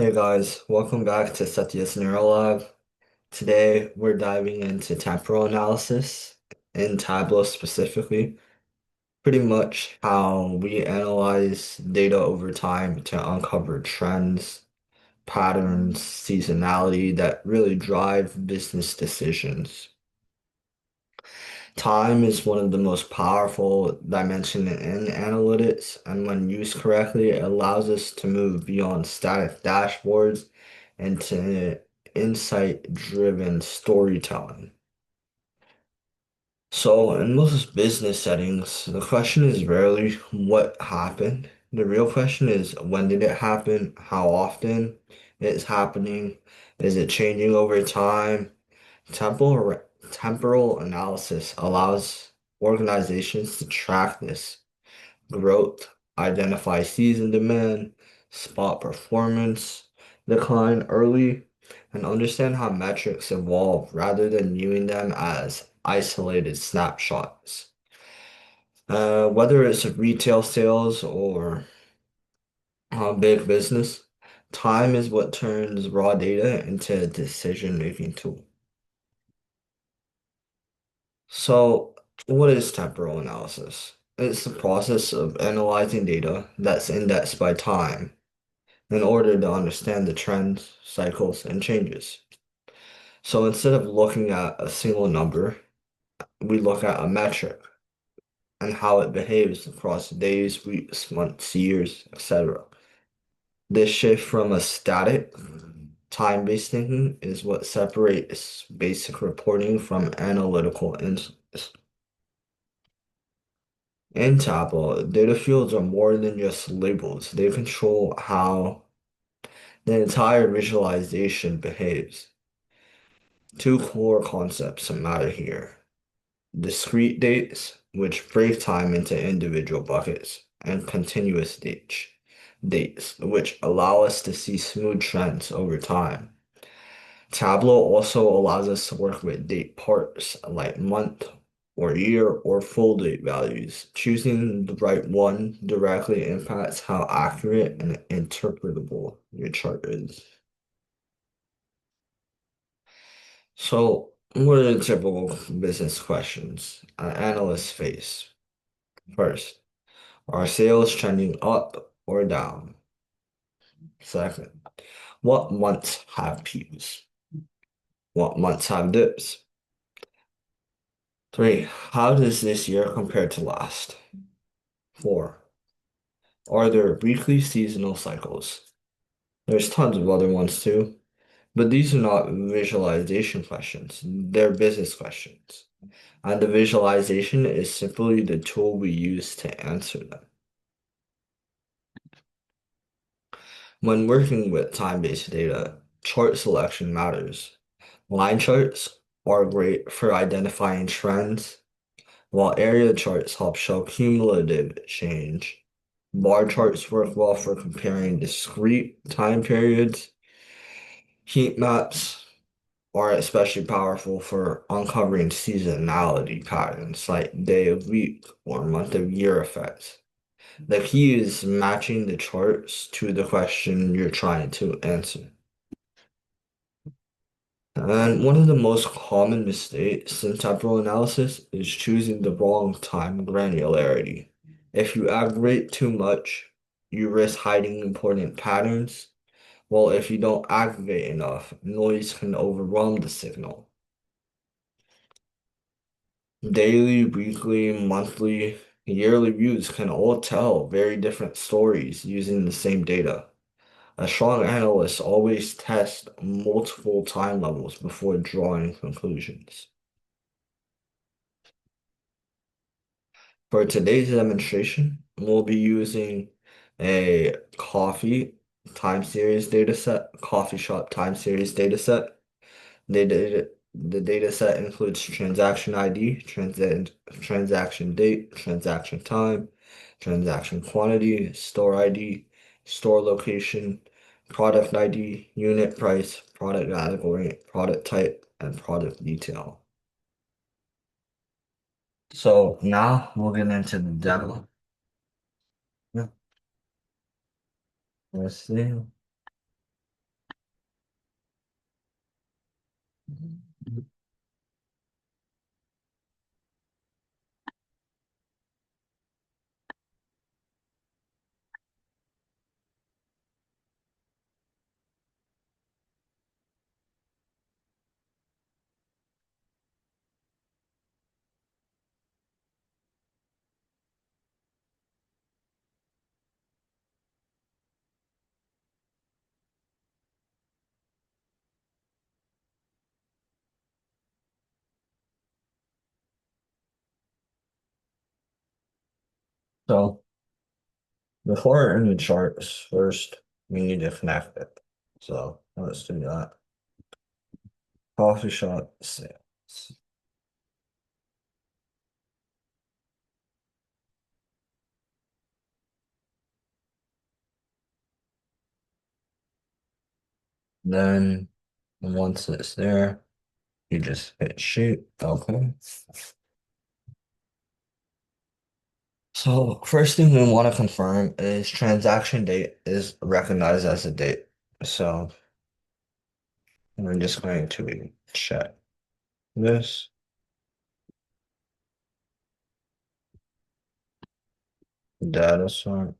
Hey guys, welcome back to Satya's Neural Lab. Today we're diving into temporal analysis in Tableau specifically, pretty much how we analyze data over time to uncover trends, patterns, seasonality that really drive business decisions. Time is one of the most powerful dimensions in analytics, and when used correctly, it allows us to move beyond static dashboards into insight-driven storytelling. So, in most business settings, the question is rarely what happened. The real question is when did it happen? How often it's happening? Is it changing over time? Temporal, temporal analysis allows organizations to track this growth, identify season demand, spot performance decline early, and understand how metrics evolve rather than viewing them as isolated snapshots. Whether it's retail sales or big business, time is what turns raw data into a decision-making tool. So, what is temporal analysis? It's the process of analyzing data that's indexed by time in order to understand the trends, cycles, and changes. So instead of looking at a single number, we look at a metric and how it behaves across days, weeks, months, years, etc. This shift from a static time-based thinking is what separates basic reporting from analytical insights. In Tableau, data fields are more than just labels. They control how the entire visualization behaves. Two core concepts matter here. Discrete dates, which break time into individual buckets, and continuous dates, which allow us to see smooth trends over time. Tableau also allows us to work with date parts like month or year or full date values. Choosing the right one directly impacts how accurate and interpretable your chart is. So, what are the typical business questions analysts face? First, are sales trending up or down? Second, what months have peaks? What months have dips? Three, how does this year compare to last? Four, are there weekly seasonal cycles? There's tons of other ones too, but these are not visualization questions. They're business questions. And the visualization is simply the tool we use to answer them. When working with time-based data, chart selection matters. Line charts are great for identifying trends, while area charts help show cumulative change. Bar charts work well for comparing discrete time periods. Heat maps are especially powerful for uncovering seasonality patterns like day of week or month of year effects. The key is matching the charts to the question you're trying to answer. And one of the most common mistakes in temporal analysis is choosing the wrong time granularity. If you aggregate too much, you risk hiding important patterns, while if you don't aggregate enough, noise can overwhelm the signal. Daily, weekly, monthly, yearly views can all tell very different stories using the same data. A strong analyst always tests multiple time levels before drawing conclusions. For today's demonstration, we'll be using a coffee shop time series dataset. The data set includes transaction ID, transaction date, transaction time, transaction quantity, store ID, store location, product ID, unit price, product category, product type, and product detail. So now we'll get into the demo. Yeah, let's see. So before any charts, first we need to connect it. So let's do that. Coffee shop sales. Then once it's there, you just hit shoot. Okay. So first thing we want to confirm is transaction date is recognized as a date. So we're just going to check this data sort.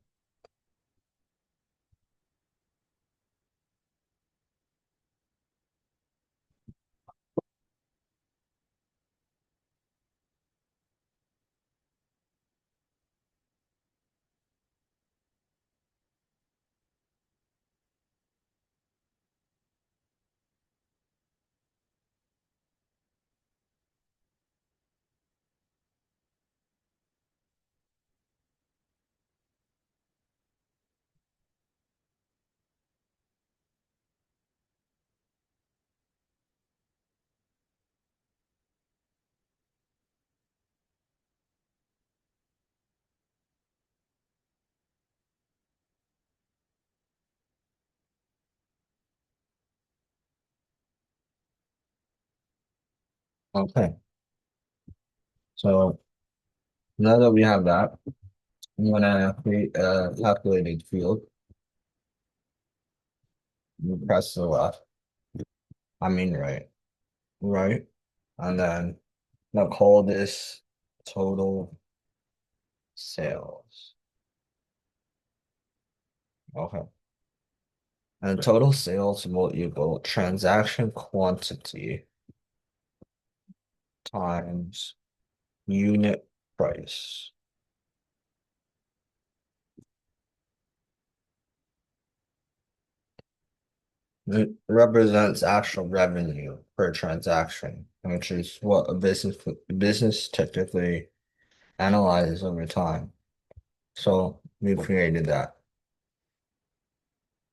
Okay. So now that we have that, I'm gonna create a calculated field. You press the left. I mean right. Right. And then now call this total sales. Okay. And total sales will equal transaction quantity times unit price. It represents actual revenue per transaction, which is what a business typically analyzes over time. So we created that.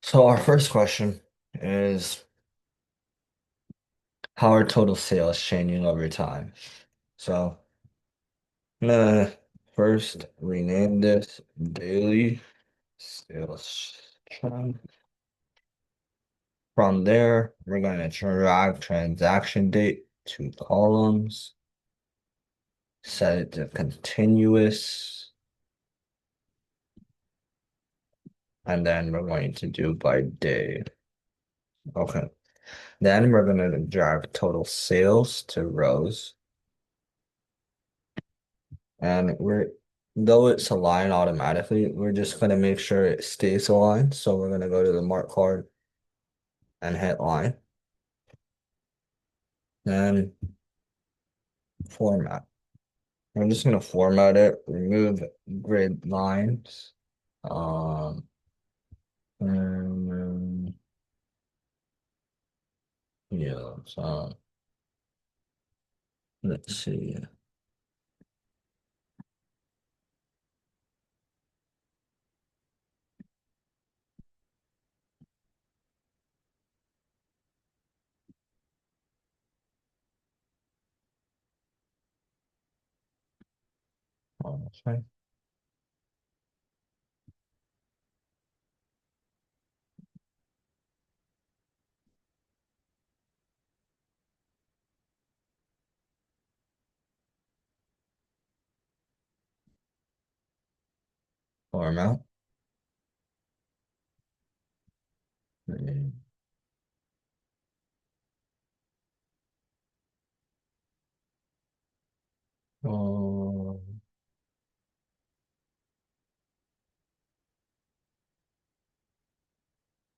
So our first question is how are total sales changing over time? So I'm gonna first rename this daily sales trend. From there, we're going to drag transaction date to columns, set it to continuous, and then we're going to do by day. Okay. Then we're going to drag total sales to rows. And though it's aligned automatically, we're just going to make sure it stays aligned. So we're going to go to the mark card and hit line. Then format. I'm just going to format it, remove grid lines. Um, and yeah, so let's see. Okay, format. Mm, Um,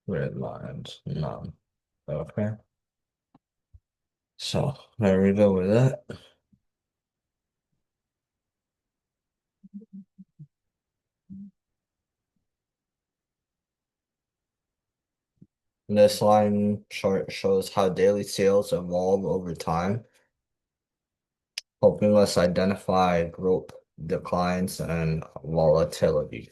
red lines, none. Okay, so there we go with that. This line chart shows how daily sales evolve over time, helping us identify declines, and volatility.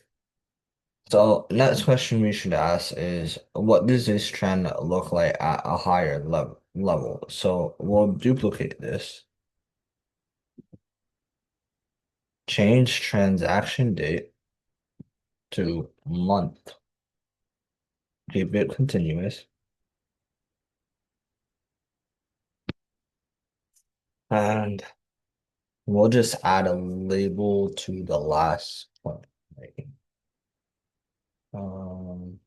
So next question we should ask is, what does this trend look like at a higher level? So we'll duplicate this. Change transaction date to month. Keep it continuous. And we'll just add a label to the last one. Right? Um,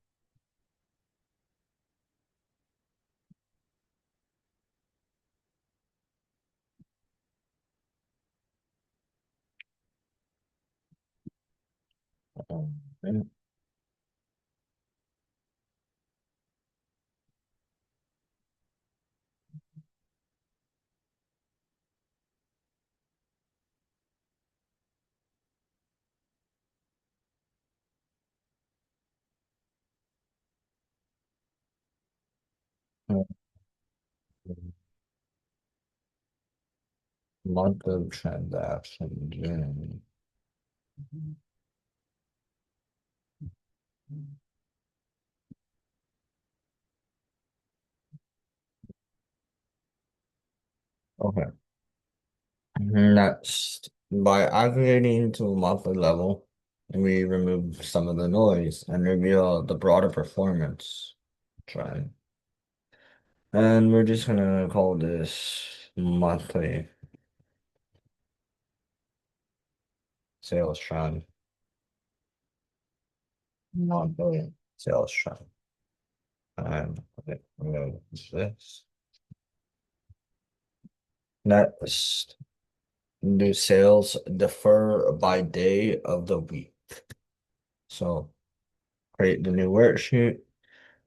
um, month of transaction, June. Okay. Next, by aggregating to a monthly level, we remove some of the noise and reveal the broader performance trend. And we're just gonna call this monthly sales trend. Monthly sales trend. And okay, remove this. Next, do sales differ by day of the week? So create the new worksheet.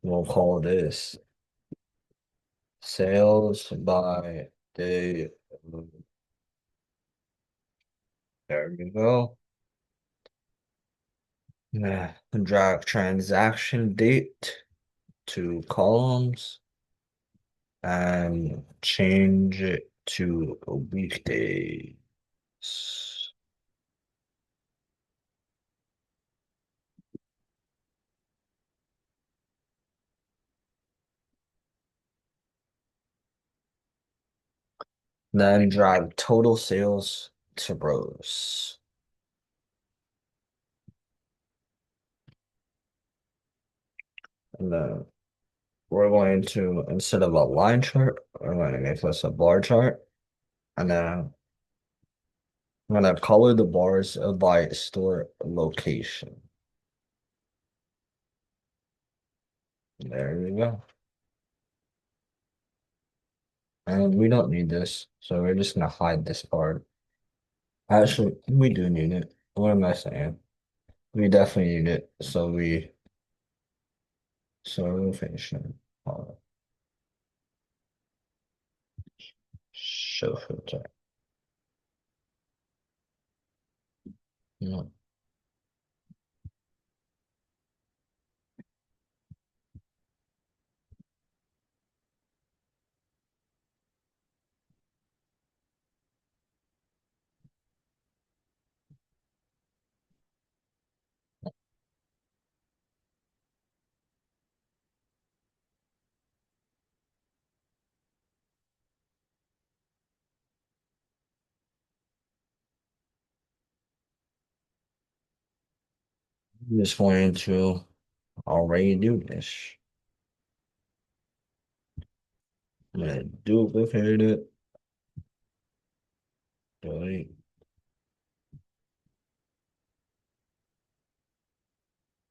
We'll call this sales by day. There we go. Yeah, drag transaction date to columns and change it to weekdays. Then drag total sales to rows. And then we're going to, instead of a line chart, we're going to make this a bar chart. And then I'm going to color the bars by store location. There we go. And we don't need this, so we're just going to hide this part. Actually, we do need it. What am I saying? We definitely need it. So we'll finish it. Show filter. No. I'm just going to already do this. I'm gonna duplicate it. Delete.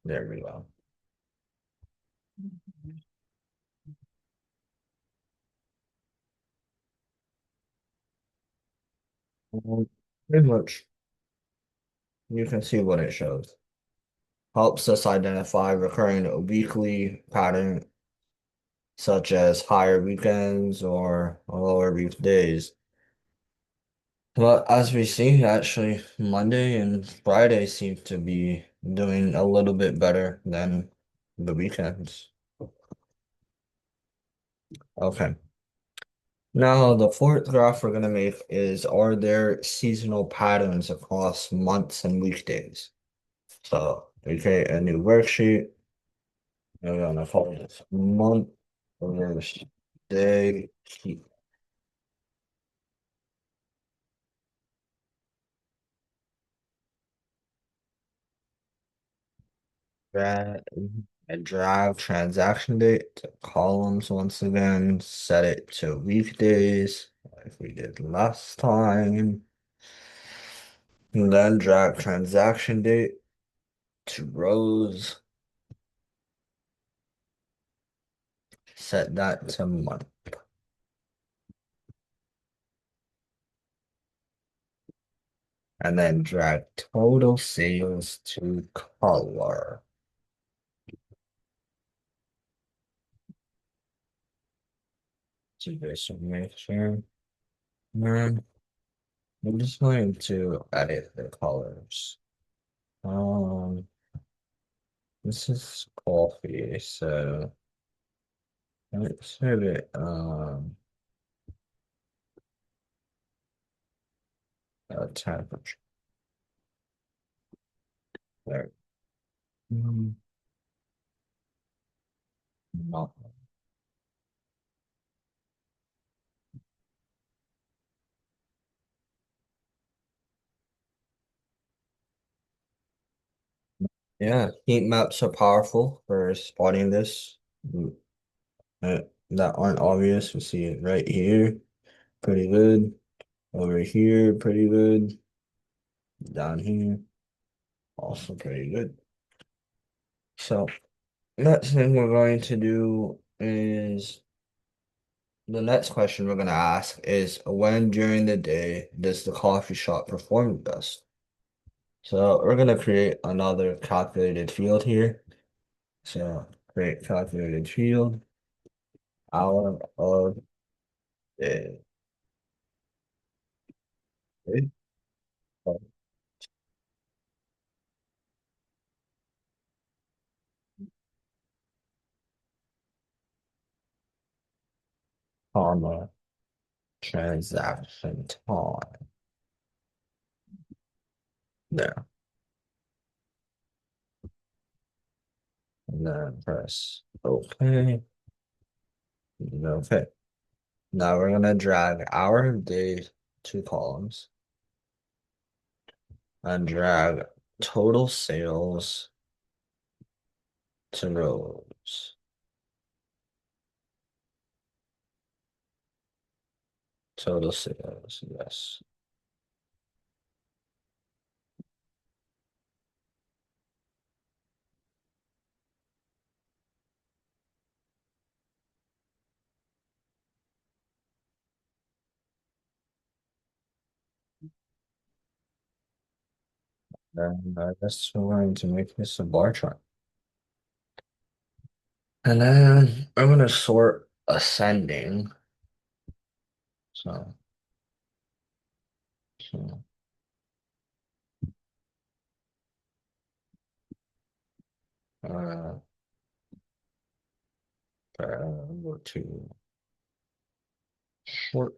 There we go. Pretty much, you can see what it shows. Helps us identify recurring weekly pattern, such as higher weekends or lower weekdays. But as we see, actually, Monday and Friday seem to be doing a little bit better than the weekends. Okay. Now, the fourth graph we're going to make is, are there seasonal patterns across months and weekdays? So we create a new worksheet. And we're going to call this month versus day. Drag and drag transaction date to columns once again. Set it to weekdays, like we did last time. And then drag transaction date to rows. Set that to month. And then drag total sales to color. So this will make sure. And I'm just going to edit the colors. Um, this is coffee, so let's have it temperature there. Mm, no. Yeah, heat maps are powerful for spotting this uh, that aren't obvious. We see it right here, pretty good. Over here, pretty good. Down here, also pretty good. So next thing we're going to do is the next question we're going to ask is when during the day does the coffee shop perform best? So we're going to create another calculated field here. So create calculated field, hour of day, comma, transaction time. There. And then press OK. Okay. Now we're gonna drag hour of day two columns and drag total sales to rows. Total sales, yes. And I guess we're going to make this a bar chart. And then I'm gonna sort ascending. So, so uh, go to short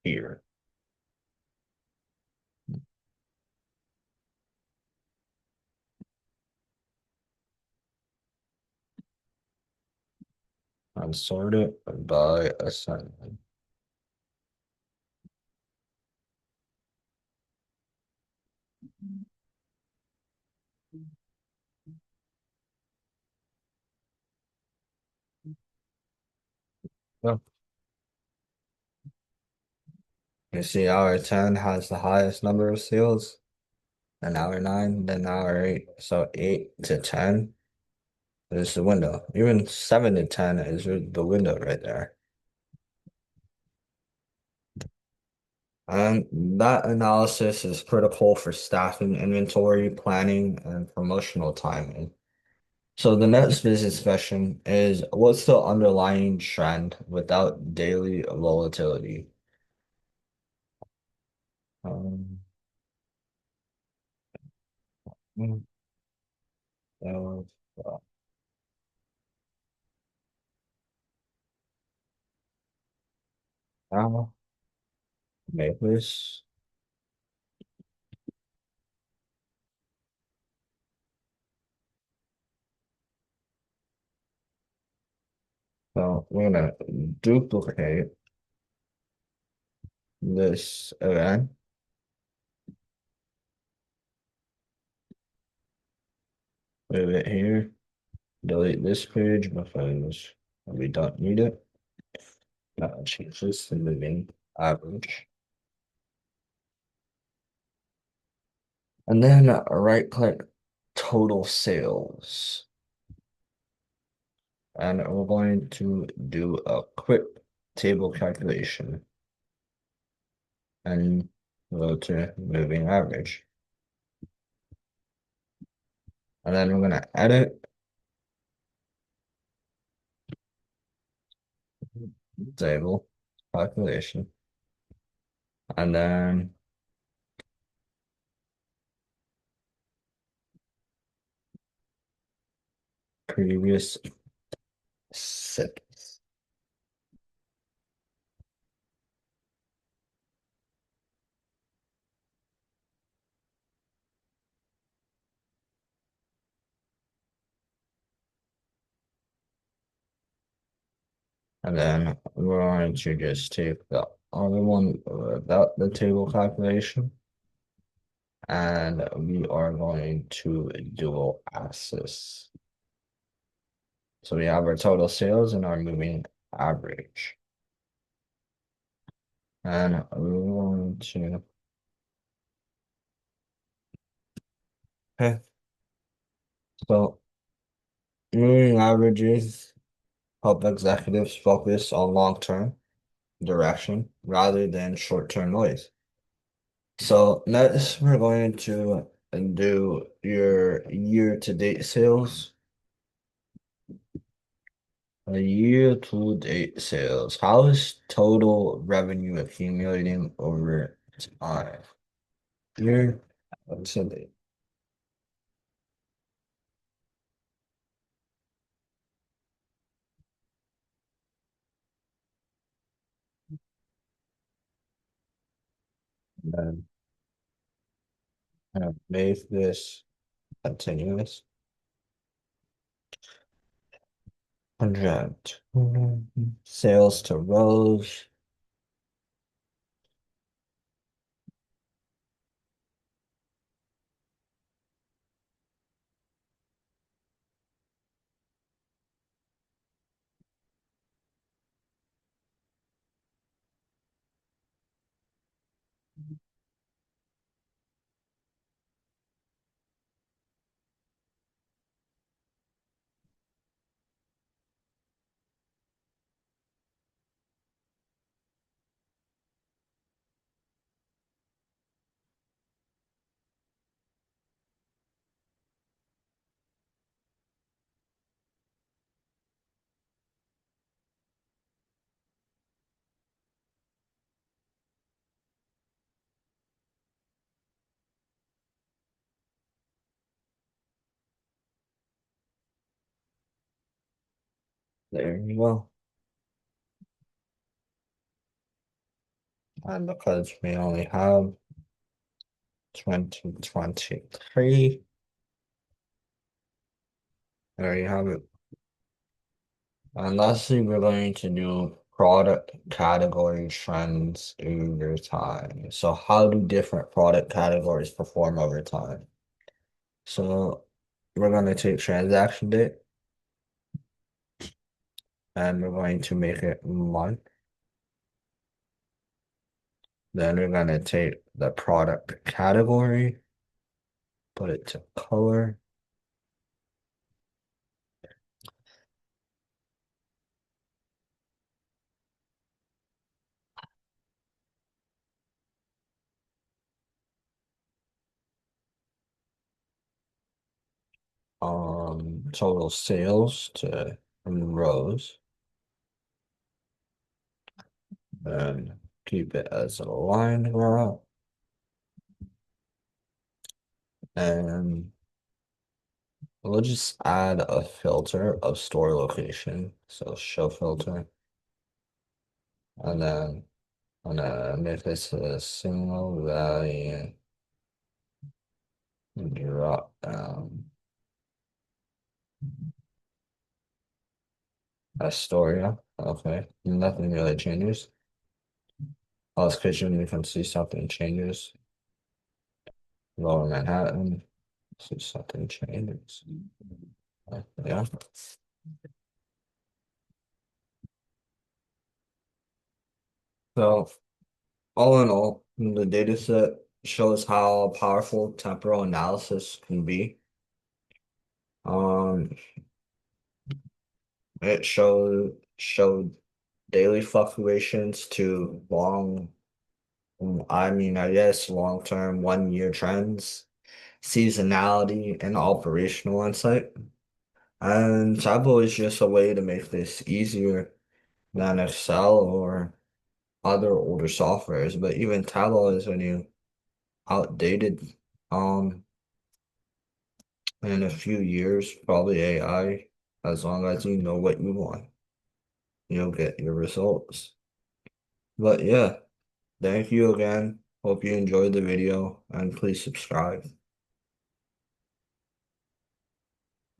here. And sort it by ascending. You see, hour 10 has the highest number of sales, and hour 9, then hour 8. So 8 to 10 is the window. Even 7 to 10 is the window right there. And that analysis is critical for staffing, inventory, planning, and promotional timing. So the next business question is, what's the underlying trend without daily volatility? Um, mm, uh, Now make this. So we're gonna duplicate this again. Move it here. Delete this page because we don't need it. Change this to moving average. And then right click total sales. And we're going to do a quick table calculation and go to moving average. And then we're going to edit table calculation. And then previous six. And then we're going to just take the other one without the table calculation. And we are going to dual axis. So we have our total sales and our moving average. And we're going to, okay, so moving averages help executives focus on long-term direction rather than short-term noise. So next, we're going to do your year-to-date sales. Year-to-date sales. How is total revenue accumulating over time? Year-to-date. Then make this continuous. 100. Sales to rows. There you go. And because we only have 2023, there you have it. And lastly, we're going to do product category trends over time. So how do different product categories perform over time? So we're going to take transaction date and we're going to make it month. Then we're going to take the product category, put it to color. Total sales to rows and keep it as a line graph. And we'll just add a filter of store location. So show filter. And then And if it's a single value drop down, Astoria, okay, nothing really changes. Oh, it's because you can see something changes. Lower Manhattan, see something changes. Yeah. So all in all, the data set shows how powerful temporal analysis can be. Um, it showed daily fluctuations to I guess long-term 1 year trends, seasonality, and operational insight. And Tableau is just a way to make this easier than Excel or other older softwares. But even Tableau is a new outdated. Um, in a few years, probably AI, as long as you know what you want, you'll get your results. But yeah, thank you again. Hope you enjoyed the video and please subscribe.